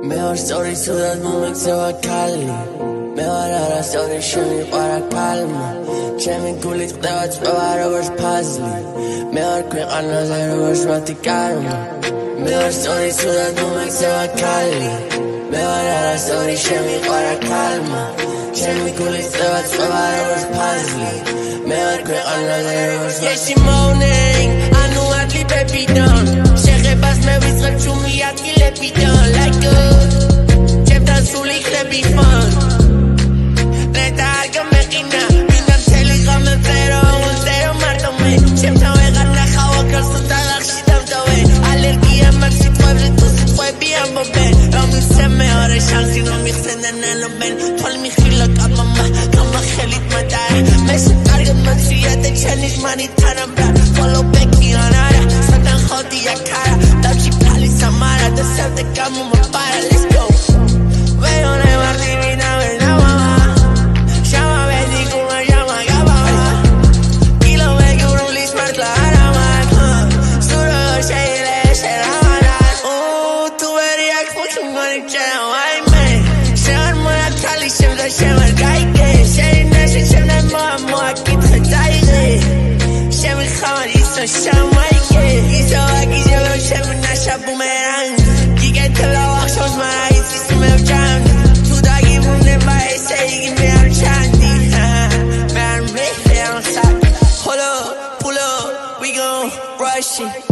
მე ვარ სწორი ცუდად მომექცევა ქალი მე ვარ არასწორი შემიყვარა ქალმა ჩემი გულით ყდება წვევა როგორც ფაზლი მე ვარ ქვეყანაზე როგორც მათი კარმა მე ვარ სწორი ცუდად მომექცევა ქალი მე ვარ არასწორი შემიყვარა ქალმა ჩემი გულით ყდება წვევა როგორც ფაზლი მე ვარ ქვეყანაზე როგორც მათი morning ანუ ადლიბებიდან შეხებას მე ვიწყებ ჩუმი ადგილებიდან like ჩემთან სული ხდები fun Shansi no mi xena nano ben Tol mi xila kabama Kama xelit madara Mesa target mansiya te chanish mani tanam bra Follow Becky on ara Satan khodi ya kara Dauchi pali samara Da sev de kamu ma para Let's go Veo na mar divina vena mama Shama bedi kuma llama gabama Kilo ve gurulis martla araman Suro sheile sheraman Tu veriak fucking money channel Shemar gaige, sheri shemar mama kithe daige. Shemar khamar iso shamaike, iso agi jelo shemar nasha boomerang. Kike tela waxshos mara isi me jam. Tu dagi bune bai sei me am chandi. Man me am sak. Hold up, pull up, we gon' rush it.